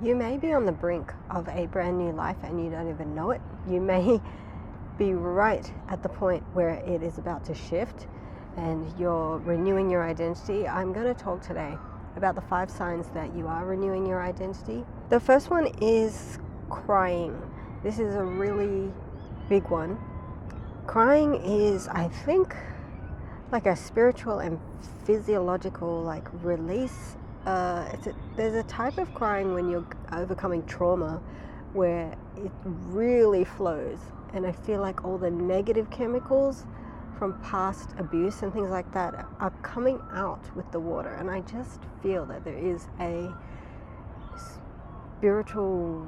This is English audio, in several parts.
You may be on the brink of a brand new life and you don't even know it. You may be right at the point where it is about to shift and you're renewing your identity. I'm going to talk today about the 5 signs that you are renewing your identity. The first one is crying. This is a really big one. Crying is, I think, like a spiritual and physiological release. There's a type of crying when you're overcoming trauma where it really flows, and I feel like all the negative chemicals from past abuse and things like that are coming out with the water, and I just feel that there is a spiritual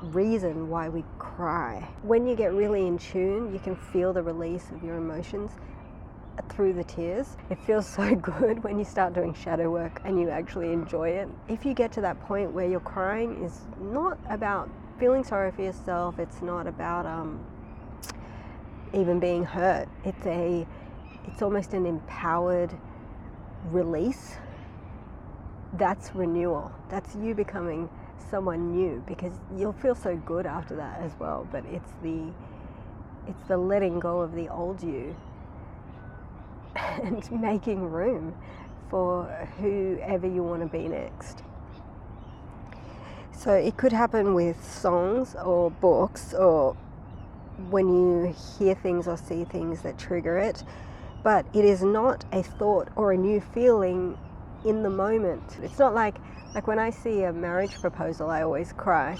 reason why we cry. When you get really in tune, you can feel the release of your emotions through the tears. It feels so good when you start doing shadow work and you actually enjoy it. If you get to that point where your crying is not about feeling sorry for yourself, it's not about even being hurt, it's almost an empowered release. That's renewal. That's you becoming someone new, because you'll feel so good after that as well. But it's the letting go of the old you and making room for whoever you want to be next. So it could happen with songs or books, or when you hear things or see things that trigger it, but it is not a thought or a new feeling in the moment. It's not like when I see a marriage proposal, I always cry.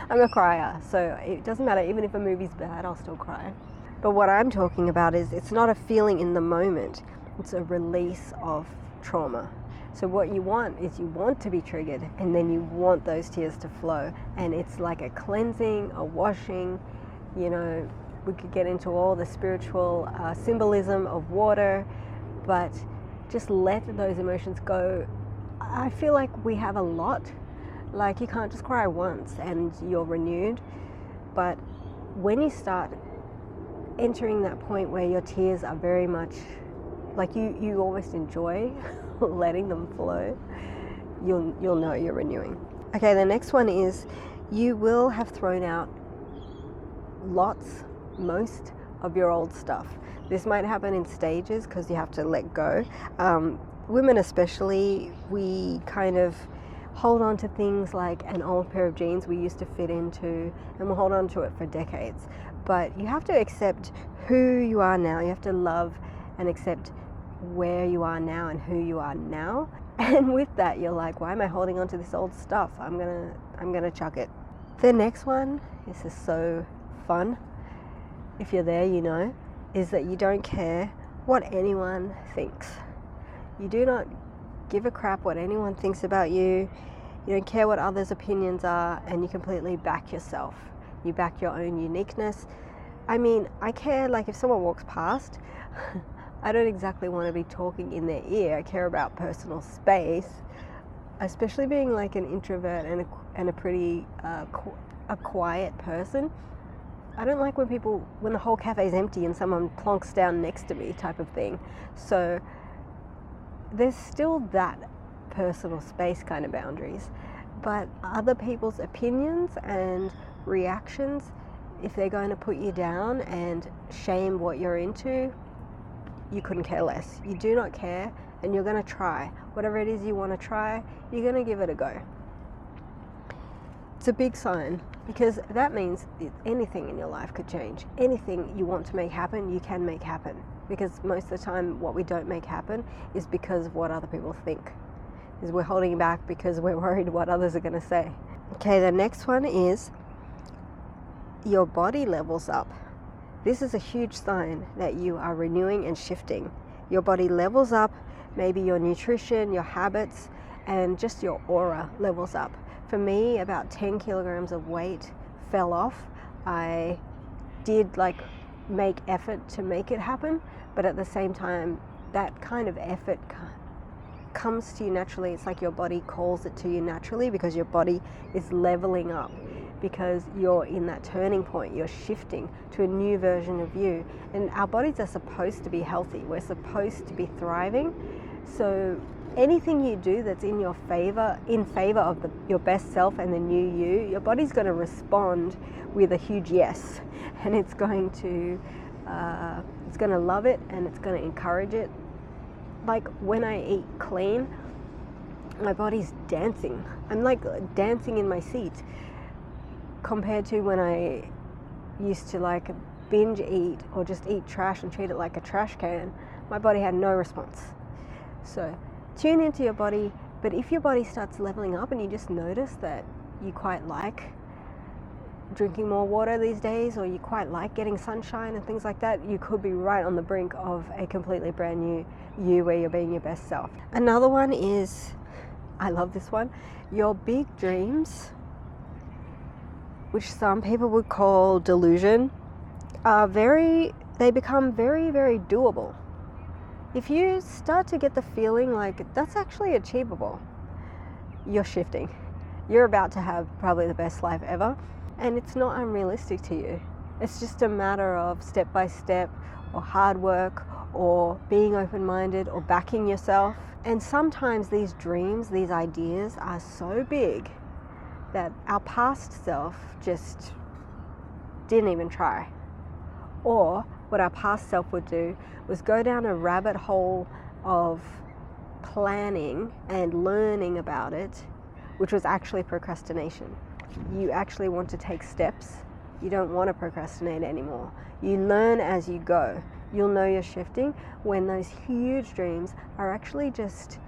I'm a crier, so it doesn't matter. Even if a movie's bad, I'll still cry. But what I'm talking about is it's not a feeling in the moment, it's a release of trauma. So what you want is you want to be triggered, and then you want those tears to flow, and it's like a cleansing, a washing. You know, we could get into all the spiritual symbolism of water, but just let those emotions go. I feel like we have a lot. Like, you can't just cry once and you're renewed. But when you start entering that point where your tears are very much like you almost enjoy letting them flow, you'll know you're renewing. Okay, the next one is you will have thrown out most of your old stuff. This might happen in stages because you have to let go. Women especially, we kind of hold on to things like an old pair of jeans we used to fit into, and we'll hold on to it for decades. But you have to accept who you are now. You have to love and accept where you are now and who you are now. And with that, you're like, why am I holding on to this old stuff? I'm gonna chuck it. The next one, this is so fun. If you're there, you know, is that you don't care what anyone thinks. You do not give a crap what anyone thinks about you. You don't care what others' opinions are, and you completely back yourself. You back your own uniqueness. I mean, I care, like, if someone walks past, I don't exactly want to be talking in their ear. I care about personal space, especially being like an introvert and a pretty a quiet person. I don't like when the whole cafe is empty and someone plonks down next to me type of thing. So there's still that personal space kind of boundaries, but other people's opinions and reactions, if they're going to put you down and shame what you're into, you couldn't care less. You do not care, and you're going to try. Whatever it is you want to try, you're going to give it a go. It's a big sign, because that means anything in your life could change. Anything you want to make happen, you can make happen. Because most of the time what we don't make happen is because of what other people think. Is we're holding it back because we're worried what others are going to say. Okay, the next one is your body levels up. This is a huge sign that you are renewing and shifting. Your body levels up, maybe your nutrition, your habits, and just your aura levels up. For me, about 10 kilograms of weight fell off. I did make effort to make it happen, but at the same time, that kind of effort comes to you naturally. It's like your body calls it to you naturally, because your body is leveling up, because you're in that turning point. You're shifting to a new version of you, and our bodies are supposed to be healthy. We're supposed to be thriving. So anything you do that's in favor of your best self and the new you, your body's going to respond with a huge yes, and it's going to love it, and it's going to encourage it. Like when I eat clean, my body's dancing. I'm like dancing in my seat, compared to when I used to like binge eat or just eat trash and treat it like a trash can. My body had no response. So tune into your body, but if your body starts leveling up and you just notice that you quite like drinking more water these days, or you quite like getting sunshine and things like that, you could be right on the brink of a completely brand new you where you're being your best self. Another one is, I love this one, your big dreams, which some people would call delusion, they become very, very doable. If you start to get the feeling like that's actually achievable, you're shifting. You're about to have probably the best life ever, and it's not unrealistic to you. It's just a matter of step by step, or hard work, or being open-minded, or backing yourself. And sometimes these dreams, these ideas are so big that our past self just didn't even try. Or what our past self would do was go down a rabbit hole of planning and learning about it, which was actually procrastination. You actually want to take steps. You don't want to procrastinate anymore. You learn as you go. You'll know you're shifting when those huge dreams are actually just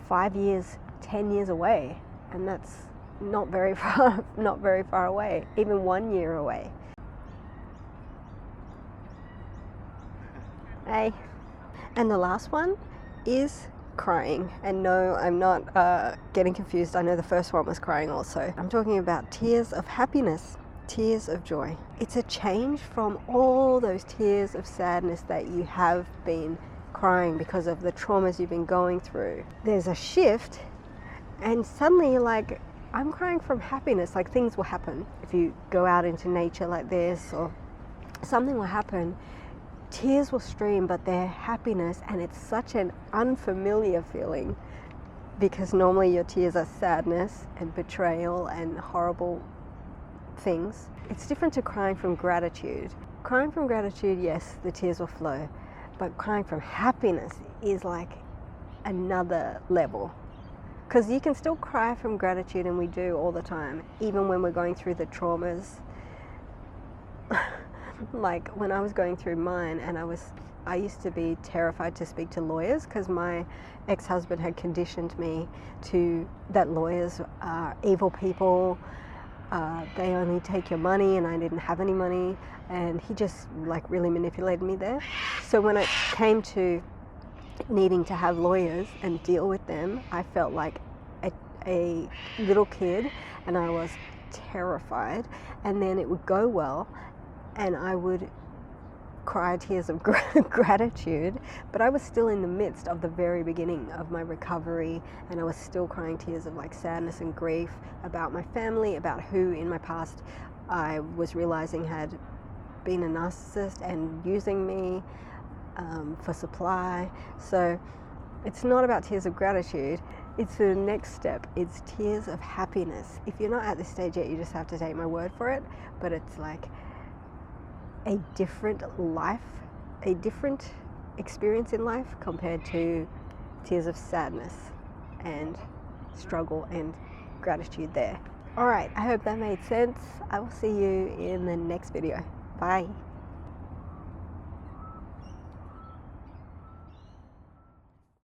5 years, 10 years away. And that's not very far away, even 1 year away. Hey. And the last one is crying. And no, I'm not getting confused. I know the first one was crying also. I'm talking about tears of happiness, tears of joy. It's a change from all those tears of sadness that you have been crying because of the traumas you've been going through. There's a shift, and suddenly you're like, I'm crying from happiness. Like, things will happen. If you go out into nature like this, or something will happen, tears will stream, but they're happiness, and it's such an unfamiliar feeling, because normally your tears are sadness and betrayal and horrible things. It's different to crying from gratitude. Crying from gratitude, yes, the tears will flow, but crying from happiness is like another level, because you can still cry from gratitude, and we do all the time, even when we're going through the traumas. Like when I was going through mine, and I used to be terrified to speak to lawyers, because my ex-husband had conditioned me to that lawyers are evil people. They only take your money, and I didn't have any money, and he just like really manipulated me there. So when it came to needing to have lawyers and deal with them, I felt like a little kid, and I was terrified. And then it would go well, and I would cry tears of gratitude, but I was still in the midst of the very beginning of my recovery, and I was still crying tears of like sadness and grief about my family, about who in my past I was realizing had been a narcissist and using me for supply. So it's not about tears of gratitude, it's the next step. It's tears of happiness. If you're not at this stage yet, you just have to take my word for it, but it's like a different life, a different experience in life compared to tears of sadness and struggle and gratitude there. All right, I hope that made sense. I will see you in the next video. Bye.